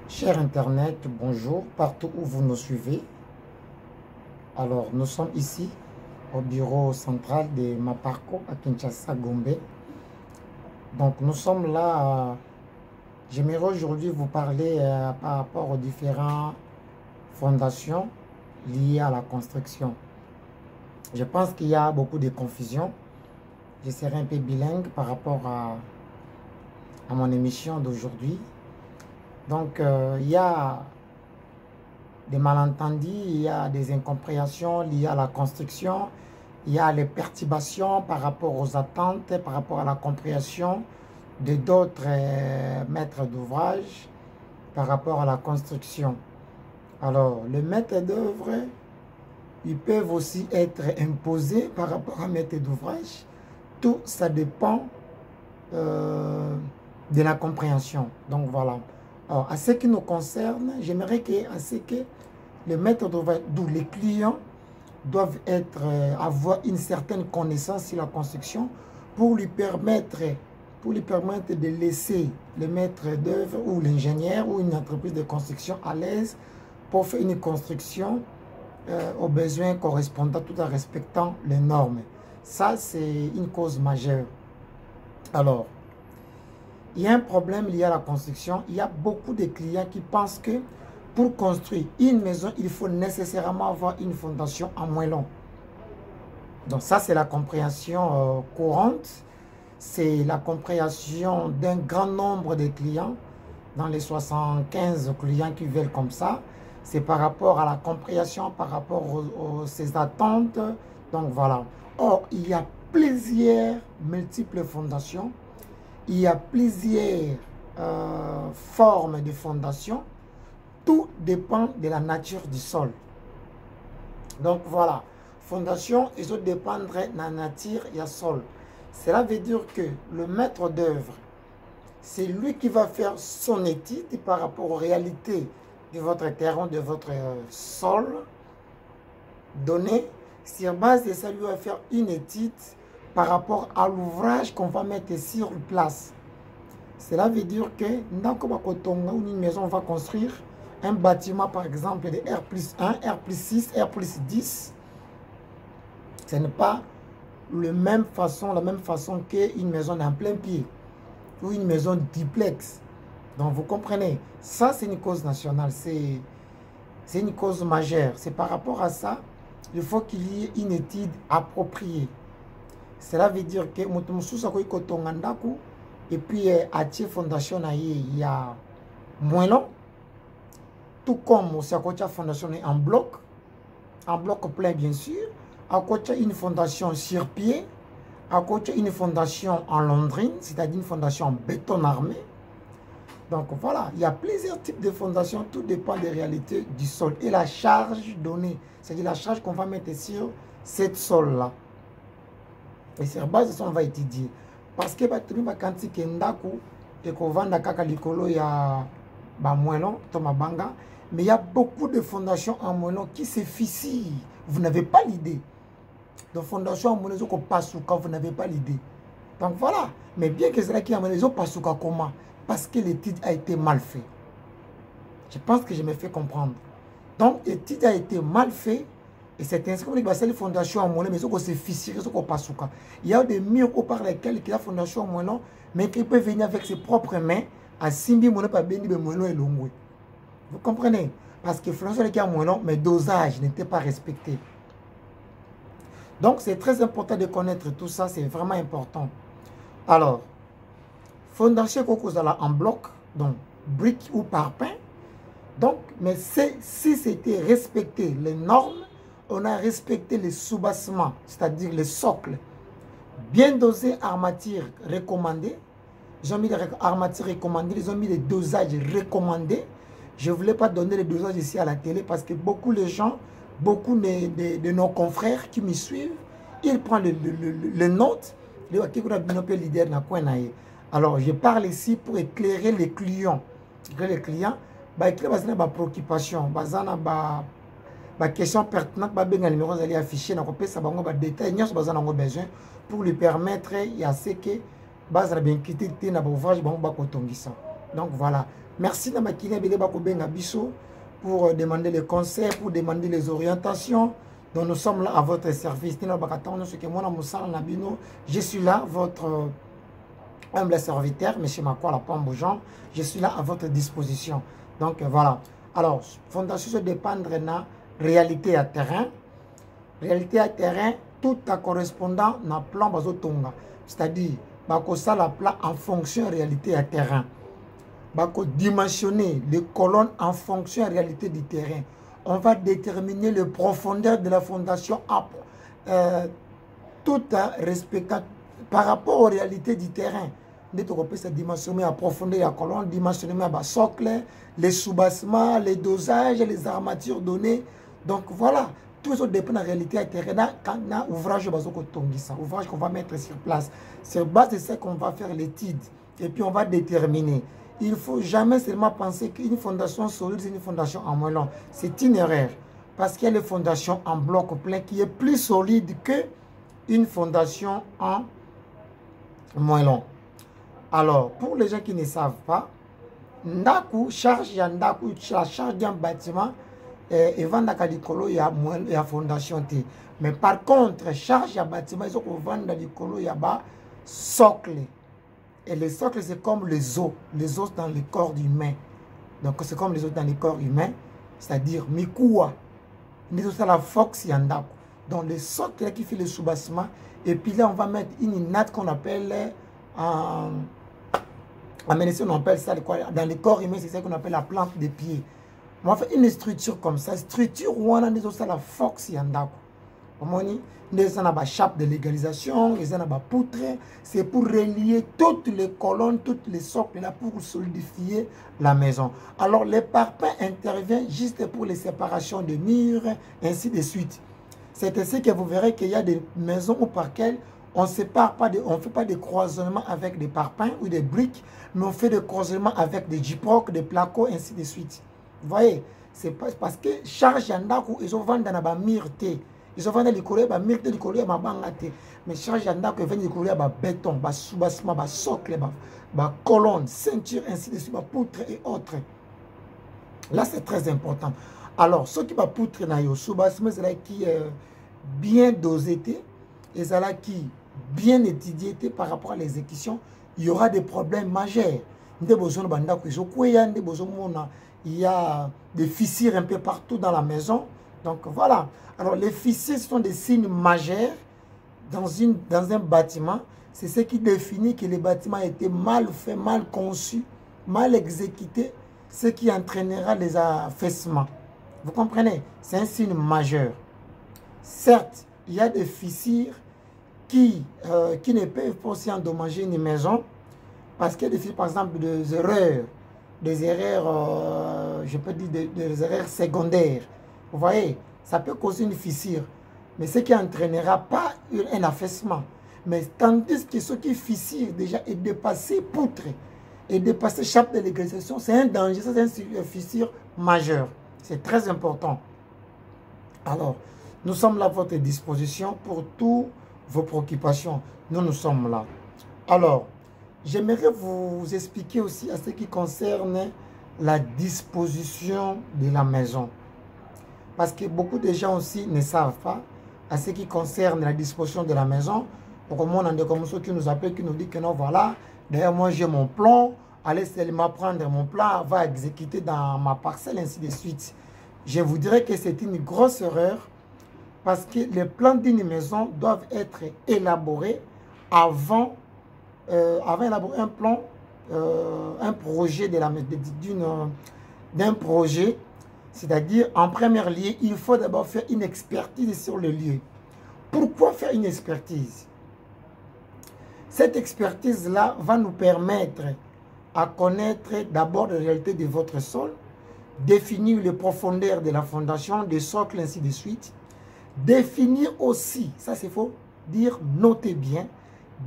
Cher Internet, bonjour, partout où vous nous suivez. Alors, nous sommes ici au bureau central de Maparco à Kinshasa, Gombe. Donc, nous sommes là. J'aimerais aujourd'hui vous parler par rapport aux différentes fondations liées à la construction. Je pense qu'il y a beaucoup de confusion. Je serai un peu bilingue par rapport à mon émission d'aujourd'hui. Donc, il y a des malentendus, il y a des incompréhensions liées à la construction, il y a les perturbations par rapport aux attentes, par rapport à la compréhension de d'autres maîtres d'ouvrage par rapport à la construction. Alors, les maîtres d'œuvre, ils peuvent aussi être imposés par rapport à maître d'ouvrage. Tout ça dépend de la compréhension. Donc, voilà. Alors, à ce qui nous concerne, j'aimerais que les maîtres d'ouvrage, d'où les clients, doivent avoir une certaine connaissance sur la construction pour lui permettre de laisser le maître d'œuvre ou l'ingénieur ou une entreprise de construction à l'aise pour faire une construction aux besoins correspondants tout en respectant les normes. Ça, c'est une cause majeure. Alors, il y a un problème lié à la construction. Il y a beaucoup de clients qui pensent que pour construire une maison, il faut nécessairement avoir une fondation en moellon. Donc ça, c'est la compréhension courante. C'est la compréhension d'un grand nombre de clients. Dans les 75 clients qui veulent comme ça. C'est par rapport à la compréhension, par rapport aux ses attentes. Donc voilà. Or, il y a plusieurs multiples fondations. Il y a plusieurs formes de fondation. Tout dépend de la nature du sol. Donc voilà. Fondation, ils doivent dépendre de la nature et du sol. Cela veut dire que le maître d'œuvre, c'est lui qui va faire son étude par rapport aux réalités de votre terrain, de votre sol donné. Sur base de ça, lui va faire une étude par rapport à l'ouvrage qu'on va mettre sur place. Cela veut dire que dans une maison, on va construire un bâtiment, par exemple, de R+1, R+6, R+10. Ce n'est pas la même façon qu'une maison en plein pied ou une maison duplex. Donc, vous comprenez, ça, c'est une cause nationale, c'est une cause majeure. C'est par rapport à ça, il faut qu'il y ait une étude appropriée. Cela veut dire que et puis à la fondation, il y a moins long. Tout comme la fondation est en bloc plein bien sûr. À côté une fondation sur pied, à côté une fondation en londrine, c'est-à-dire une fondation en béton armé. Donc voilà, il y a plusieurs types de fondations, tout dépend des réalités du sol et la charge donnée, c'est-à-dire la charge qu'on va mettre sur cette sol-là. Et sur base de ça, on va étudier. Parce que quand il y a mais il y a beaucoup de fondations en moellon qui se fissurent. Vous n'avez pas l'idée. De fondations en moellon, vous n'avez pas l'idée. Donc voilà. Mais bien que c'est là qu'il y a moellon, comment? Parce que l'étude a été mal faite. Je pense que je me fais comprendre. Donc l'étude a été mal faite. Et c'est ainsi que les fondations en moellon, mais ils se fissurent, il y a des murs par lesquels il y a des fondations en moellon, mais qui peut venir avec ses propres mains à Simbi moellon, pas béni de moellon et l'ongoué. Vous comprenez? Parce que les fondations qui ont moellon, mais dosage n'était pas respecté. Donc c'est très important de connaître tout ça, c'est vraiment important. Alors, fondation en bloc, donc briques ou parpaing. Donc, mais si c'était respecté les normes, on a respecté les soubassements, c'est-à-dire les socles, bien dosés, armature recommandée. Ils ont mis les armatures recommandées, ils ont mis les dosages recommandés. Je ne voulais pas donner les dosages ici à la télé parce que beaucoup de gens, beaucoup de nos confrères qui me suivent, ils prennent les notes. Alors, je parle ici pour éclairer les clients. Les clients, éclairer les préoccupations, La question pertinente, le numéro est affiché, dans le détail, nous avons besoin pour lui permettre à ce que base bien quitter na ouvrage donc voilà, merci na makine bele ba ko benga biso pour demander les conseils, pour demander les orientations. Donc nous sommes là à votre service. Je suis là, votre humble serviteur, M. Makwa Lapamboujan. Je suis là à votre disposition. Donc voilà. Alors, fondation se dépendre de la réalité à terrain. Réalité à terrain, tout en correspondant à plan bazotonga. C'est-à-dire, ça la plan en fonction de la réalité à terrain. Dimensionner les colonnes en fonction de la réalité du terrain. On va déterminer le profondeur de la fondation tout en respectant par rapport aux réalités du terrain. On peut dimensionner à profondeur de la colonne, dimensionner à socle, les soubassements, les dosages, les armatures données. Donc voilà, tout ça dépend de la réalité du terrain. Quand on a ouvrage qu'on va mettre sur place, sur base de ça qu'on va faire l'étude et puis on va déterminer. Il ne faut jamais seulement penser qu'une fondation solide, c'est une fondation en moellon. C'est une erreur. Parce qu'il y a les fondations en bloc plein qui est plus solide qu'une fondation en moellon. Alors, pour les gens qui ne savent pas, la charge d'un bâtiment, et vendre likolo il y a fondation. Mais par contre, charge d'un bâtiment, ils ont vendre likolo il y a socle. Et les socles, c'est comme les os dans le corps humain. Donc, c'est comme les os dans le corps humain, c'est-à-dire Mikoua. Nous avons la fox yandako. Donc, le socle qui fait le soubassement. Et puis là, on va mettre une natte qu'on appelle en médecine, on appelle ça quoi? Dans le corps humain, c'est ça qu'on appelle la plante des pieds. On va faire une structure comme ça. Structure où on a la fox yandako. Les gens ont une chape de légalisation, les gens ont une poutre. C'est pour relier toutes les colonnes, toutes les socles là pour solidifier la maison. Alors les parpaings interviennent juste pour les séparations de murs, ainsi de suite. C'est ainsi que vous verrez qu'il y a des maisons où par lesquelles on ne sépare pas, on ne fait pas de croisement avec des parpaings ou des briques, mais on fait des croisements avec des gyprocs, des placos, ainsi de suite. Vous voyez, c'est parce que charge yandaku, ils ont vendu dans la myrte. Ils ont vendu les couleurs, les couleurs, mais charge yanda que viennent les couleurs, béton, soubassement, socle, colonne, ceinture, ainsi de suite, poutre et autres. Là, c'est très important. Alors, ceux qui va poutre na yo soubassement, c'est là qui est bien dosé, et c'est là qui bien étudié par rapport à l'exécution, il y aura des problèmes majeurs. Il y a des fissures un peu partout dans la maison. Donc voilà. Alors les fissures sont des signes majeurs dans un bâtiment. C'est ce qui définit que le bâtiment a été mal fait, mal conçu, mal exécuté, ce qui entraînera les affaissements. Vous comprenez? C'est un signe majeur. Certes, il y a des fissures qui ne peuvent pas aussi endommager une maison parce qu'il y a des fissures, par exemple, des erreurs, je peux dire des erreurs secondaires. Vous voyez, ça peut causer une fissure, mais ce qui n'entraînera pas un affaissement. Mais tandis que ce qui fissure déjà est dépassé poutre, et dépassé chape de légalisation, c'est un danger, c'est une fissure majeure. C'est très important. Alors, nous sommes là à votre disposition pour toutes vos préoccupations. Nous sommes là. Alors, j'aimerais vous expliquer aussi à ce qui concerne la disposition de la maison. Parce que beaucoup de gens aussi ne savent pas à ce qui concerne la disposition de la maison. Pour moi, on a des commissions qui nous appellent, qui nous disent que non, voilà, d'ailleurs, moi j'ai mon plan, allez seulement prendre mon plan, va exécuter dans ma parcelle, ainsi de suite. Je vous dirais que c'est une grosse erreur parce que les plans d'une maison doivent être élaborés avant d'élaborer un plan, un projet d'un projet. C'est-à-dire, en premier lieu, il faut d'abord faire une expertise sur le lieu. Pourquoi faire une expertise? Cette expertise-là va nous permettre à connaître d'abord la réalité de votre sol, définir les profondeurs de la fondation, des socles, ainsi de suite. Définir aussi, ça c'est faux, dire, notez bien,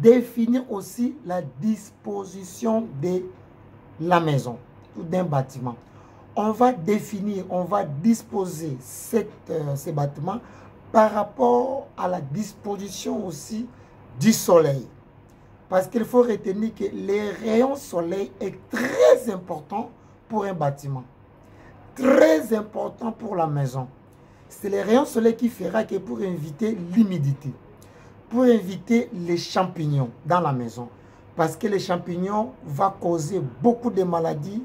définir aussi la disposition de la maison ou d'un bâtiment. on va définir, on va disposer ces bâtiments par rapport à la disposition aussi du soleil. Parce qu'il faut retenir que les rayons soleil est très important pour un bâtiment. Très important pour la maison. C'est les rayons soleil qui fera que pour éviter l'humidité, pour éviter les champignons dans la maison. Parce que les champignons vont causer beaucoup de maladies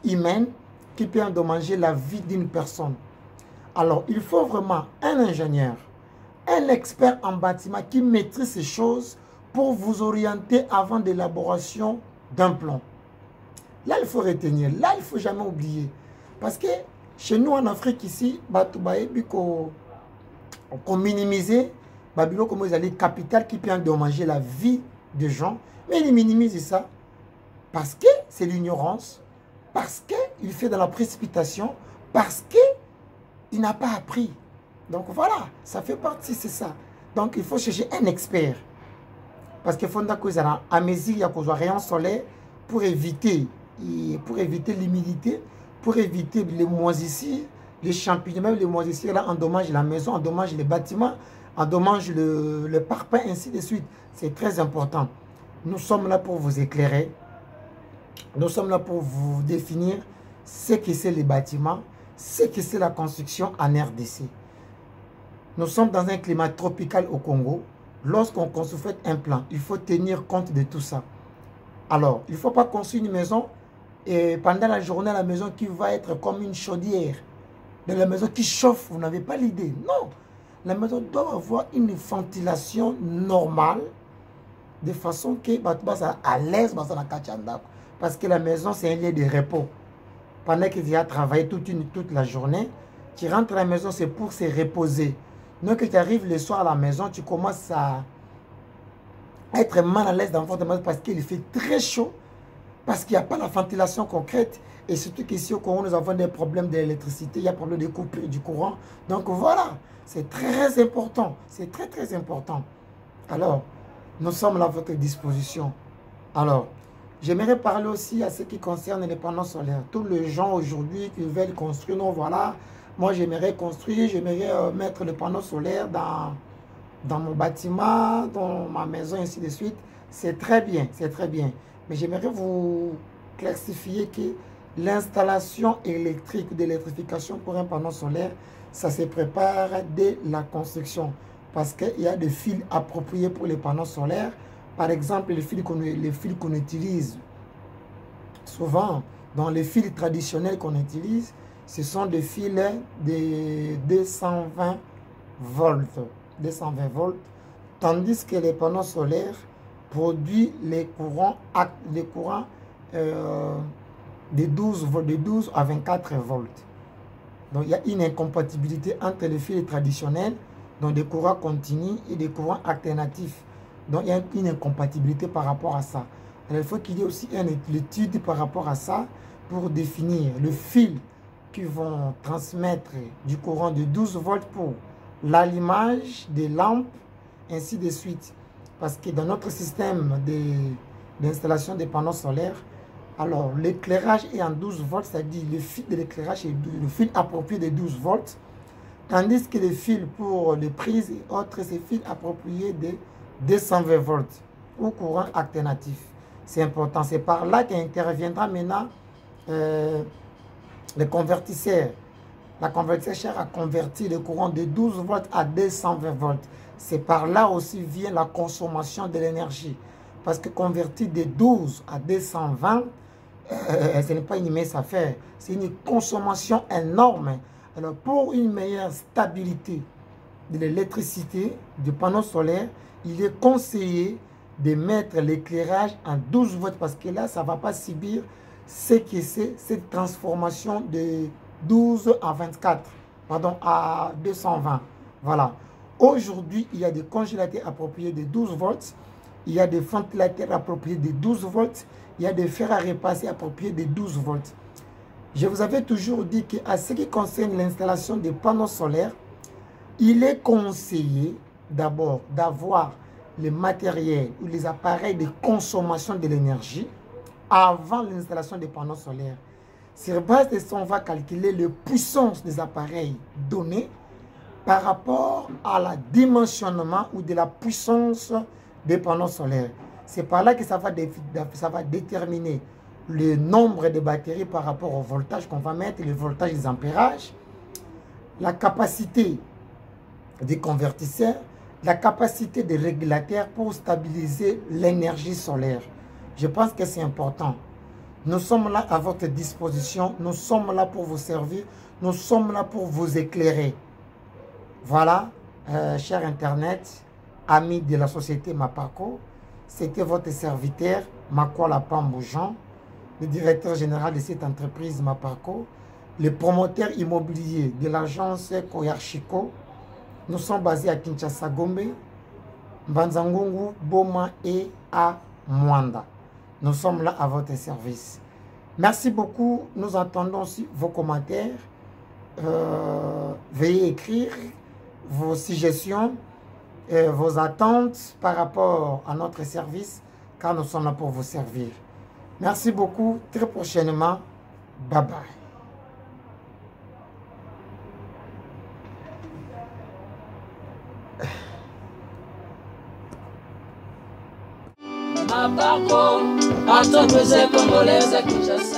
humaines qui peuvent endommager la vie d'une personne. Alors, il faut vraiment un ingénieur, un expert en bâtiment qui maîtrise ces choses pour vous orienter avant l'élaboration d'un plan. Là, il faut retenir. Là, il ne faut jamais oublier. Parce que chez nous, en Afrique, ici, qu'on minimise comme ils allaient capital qui peut endommager la vie des gens. Mais ils minimisent ça parce que c'est l'ignorance, parce qu'il fait dans la précipitation, parce qu'il n'a pas appris. Donc voilà, ça fait partie, c'est ça. Donc il faut chercher un expert. Parce qu'il faut que à mesure il y a un rayon solaire pour éviter l'humidité, pour éviter les moisissures, les champignons, même les moisissures là endommagent la maison, endommagent les bâtiments, endommagent le parpaing, ainsi de suite. C'est très important. Nous sommes là pour vous éclairer. Nous sommes là pour vous définir ce que c'est les bâtiments, ce que c'est la construction en RDC. Nous sommes dans un climat tropical au Congo. Lorsqu'on construit un plan, il faut tenir compte de tout ça. Alors, il ne faut pas construire une maison et pendant la journée, la maison qui va être comme une chaudière. De la maison qui chauffe, vous n'avez pas l'idée. Non, la maison doit avoir une ventilation normale de façon que tu sois à l'aise dans la kachanda. Parce que la maison, c'est un lieu de repos. Pendant que tu as travaillé toute la journée, tu rentres à la maison, c'est pour se reposer. Donc, quand tu arrives le soir à la maison, tu commences à être mal à l'aise dans votre maison parce qu'il fait très chaud, parce qu'il n'y a pas la ventilation concrète. Et surtout qu'ici au Congo, nous avons des problèmes d'électricité, il y a des problèmes de coupure du courant. Donc voilà, c'est très important. C'est très, très important. Alors, nous sommes là à votre disposition. Alors, j'aimerais parler aussi à ce qui concerne les panneaux solaires. Tous les gens aujourd'hui qui veulent construire, non, voilà, moi j'aimerais construire, j'aimerais mettre le panneau solaire dans mon bâtiment, dans ma maison, ainsi de suite. C'est très bien, c'est très bien. Mais j'aimerais vous classifier que l'installation électrique, d'électrification pour un panneau solaire, ça se prépare dès la construction. Parce qu'il y a des fils appropriés pour les panneaux solaires. Par exemple, les fils qu'on utilise souvent, dans les fils traditionnels qu'on utilise, ce sont des fils de 220 volts. 220 volts. Tandis que les panneaux solaires produisent les courants de 12 à 24 volts. Donc il y a une incompatibilité entre les fils traditionnels, donc des courants continus, et des courants alternatifs. Donc il y a une incompatibilité par rapport à ça. Alors, il faut qu'il y ait aussi une étude par rapport à ça pour définir le fil qui vont transmettre du courant de 12 volts pour l'allumage des lampes, ainsi de suite. Parce que dans notre système d'installation des panneaux solaires, alors l'éclairage est en 12 volts, c'est-à-dire le fil de l'éclairage est le fil approprié de 12 volts, tandis que les fils pour les prises et autres, c'est fils appropriés de 220 volts ou courant alternatif. C'est important, c'est par là qu'interviendra maintenant le convertisseur. La convertisseur a converti le courant de 12 volts à 220 volts. C'est par là aussi vient la consommation de l'énergie. Parce que convertir de 12 à 220, ce n'est pas une mince affaire. C'est une consommation énorme. Alors, pour une meilleure stabilité de l'électricité, du panneau solaire, il est conseillé de mettre l'éclairage en 12 volts parce que là, ça ne va pas subir ce que c'est cette transformation de 12 à 24, pardon, à 220. Voilà. Aujourd'hui, il y a des congélateurs appropriés de 12 volts, il y a des ventilateurs appropriés de 12 volts, il y a des fers à repasser appropriés de 12 volts. Je vous avais toujours dit qu'à ce qui concerne l'installation des panneaux solaires, il est conseillé d'abord d'avoir les matériels ou les appareils de consommation de l'énergie avant l'installation des panneaux solaires. Sur base de ça, on va calculer la puissance des appareils donnés par rapport à la dimensionnement ou de la puissance des panneaux solaires. C'est par là que ça va déterminer le nombre de batteries par rapport au voltage qu'on va mettre, le voltage des ampérages, la capacité des convertisseurs, la capacité des régulateurs pour stabiliser l'énergie solaire. Je pense que c'est important. Nous sommes là à votre disposition, nous sommes là pour vous servir, nous sommes là pour vous éclairer. Voilà, cher Internet, amis de la société Maparco, c'était votre serviteur, Makwala Pambou Jean, le directeur général de cette entreprise Maparco, le promoteur immobilier de l'agence Koyarchiko. Nous sommes basés à Kinshasa, Gombe, Mbanzangungu, Boma et à Mwanda. Nous sommes là à votre service. Merci beaucoup. Nous attendons aussi vos commentaires. Veuillez écrire vos suggestions, vos attentes par rapport à notre service, car nous sommes là pour vous servir. Merci beaucoup. Très prochainement. Bye bye. Maparco, entreprise congolaise Kinshasa.